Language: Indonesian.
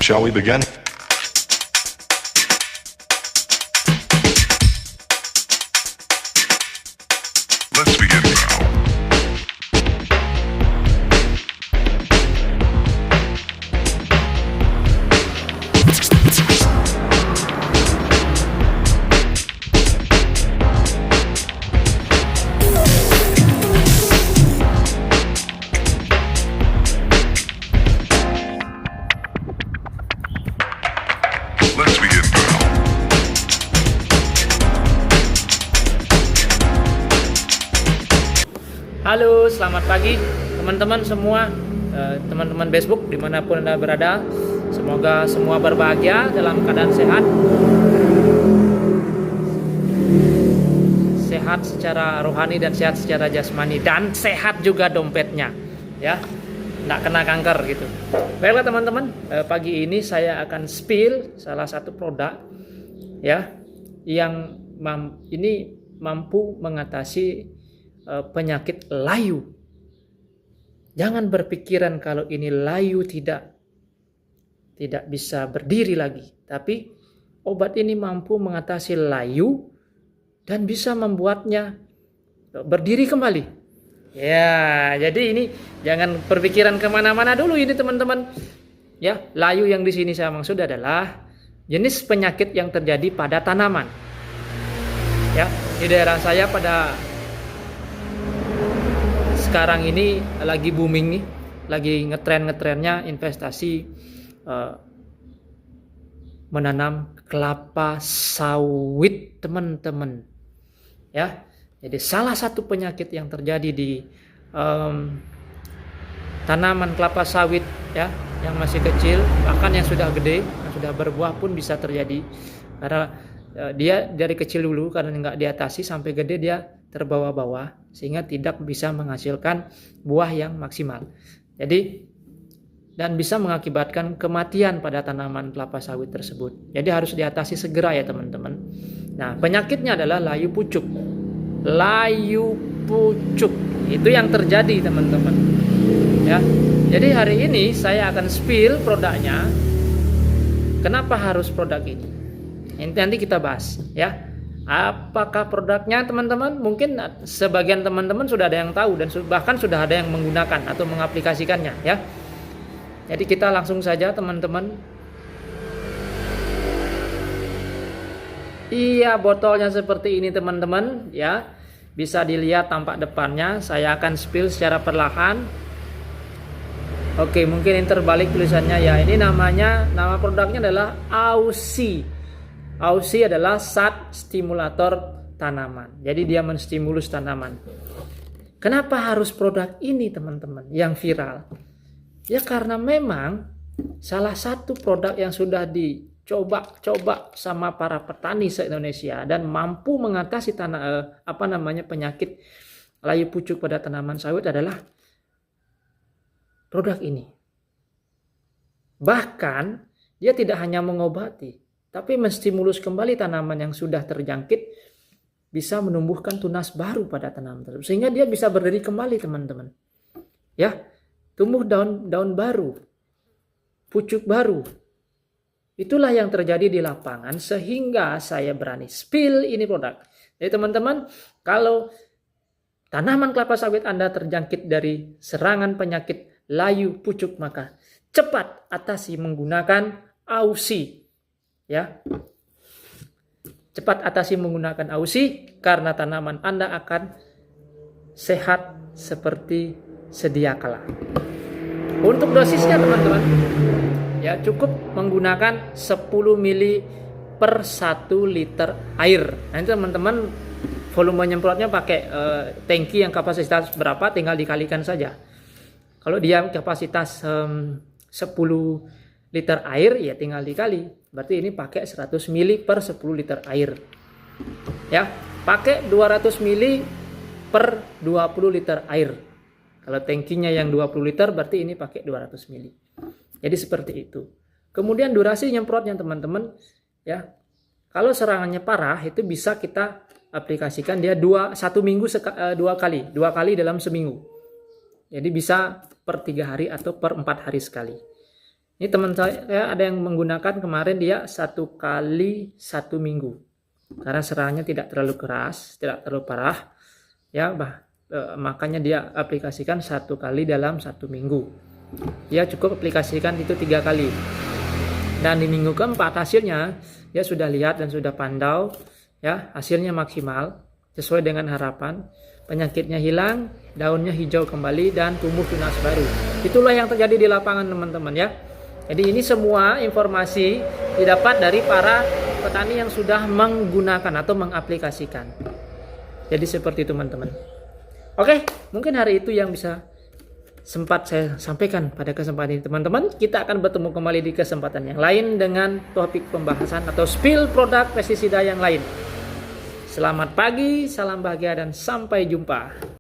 Shall we begin? Let's begin now. Let's begin now. Halo, selamat pagi teman-teman semua, teman-teman Facebook dimanapun Anda berada. Semoga semua berbahagia dalam keadaan sehat. Sehat secara rohani dan sehat secara jasmani, dan sehat juga dompetnya, ya, nggak kena kanker gitu. Baiklah teman-teman, pagi ini saya akan spill salah satu produk, ya, yang ini mampu mengatasi penyakit layu. Jangan berpikiran kalau ini layu tidak bisa berdiri lagi, tapi obat ini mampu mengatasi layu dan bisa membuatnya berdiri kembali. Ya, jadi ini jangan berpikiran kemana-mana dulu ini teman-teman. Ya, layu yang di sini saya maksud adalah jenis penyakit yang terjadi pada tanaman. Ya, di daerah saya pada sekarang ini lagi booming nih, lagi ngetrennya investasi menanam kelapa sawit teman-teman. Ya, jadi salah satu penyakit yang terjadi di tanaman kelapa sawit, ya, yang masih kecil, bahkan yang sudah gede, yang sudah berbuah pun bisa terjadi karena dia dari kecil dulu karena nggak diatasi sampai gede dia terbawa-bawa sehingga tidak bisa menghasilkan buah yang maksimal. Jadi dan bisa mengakibatkan kematian pada tanaman kelapa sawit tersebut. Jadi harus diatasi segera ya teman-teman. Nah, penyakitnya adalah layu pucuk. Layu pucuk itu yang terjadi teman-teman. Ya. Jadi hari ini saya akan spill produknya. Kenapa harus produk ini? Nanti kita bahas, ya. Apakah produknya teman-teman? Mungkin sebagian teman-teman sudah ada yang tahu dan bahkan sudah ada yang menggunakan atau mengaplikasikannya, ya. Jadi kita langsung saja teman-teman. Iya, botolnya seperti ini teman-teman, ya. Bisa dilihat tampak depannya. Saya akan spill secara perlahan. Oke, mungkin ini terbalik tulisannya ya. Ini nama produknya adalah Aussie. Aussie adalah zat stimulator tanaman. Jadi dia menstimulus tanaman. Kenapa harus produk ini teman-teman yang viral? Ya karena memang salah satu produk yang sudah dicoba sama para petani se-Indonesia dan mampu mengatasi penyakit layu pucuk pada tanaman sawit adalah produk ini. Bahkan dia tidak hanya mengobati, tapi menstimulus kembali tanaman yang sudah terjangkit, bisa menumbuhkan tunas baru pada tanaman tersebut sehingga dia bisa berdiri kembali teman-teman. Ya, tumbuh daun baru, pucuk baru. Itulah yang terjadi di lapangan sehingga saya berani spill ini produk. Jadi teman-teman, kalau tanaman kelapa sawit Anda terjangkit dari serangan penyakit layu pucuk, maka cepat atasi menggunakan Aussie. Ya, cepat atasi menggunakan Aussie karena tanaman Anda akan sehat seperti sedia kala. Untuk dosisnya teman-teman, ya cukup menggunakan 10 mili per 1 liter air. Nanti teman-teman volume nyemprotnya pakai tangki yang kapasitas berapa tinggal dikalikan saja. Kalau dia kapasitas 10 liter air ya tinggal dikali. Berarti ini pakai 100 mili per 10 liter air. Ya, pakai 200 mili per 20 liter air. Kalau tangkinya yang 20 liter berarti ini pakai 200 mili. Jadi seperti itu. Kemudian durasi nyemprotnya teman-teman, ya. Kalau serangannya parah itu bisa kita aplikasikan dia 1 minggu 2 kali dalam seminggu. Jadi bisa per 3 hari atau per 4 hari sekali. Ini teman saya ada yang menggunakan kemarin dia 1 kali 1 minggu. Karena serangannya tidak terlalu keras, tidak terlalu parah. Ya, makanya dia aplikasikan 1 kali dalam 1 minggu. Dia cukup aplikasikan itu 3 kali. Dan di minggu keempat hasilnya dia sudah lihat dan sudah pandau, ya, hasilnya maksimal sesuai dengan harapan. Penyakitnya hilang, daunnya hijau kembali dan tumbuh tunas baru. Itulah yang terjadi di lapangan teman-teman ya. Jadi ini semua informasi didapat dari para petani yang sudah menggunakan atau mengaplikasikan. Jadi seperti itu teman-teman. Oke, mungkin hari itu yang bisa sempat saya sampaikan pada kesempatan ini teman-teman. Kita akan bertemu kembali di kesempatan yang lain dengan topik pembahasan atau spill produk pestisida yang lain. Selamat pagi, salam bahagia dan sampai jumpa.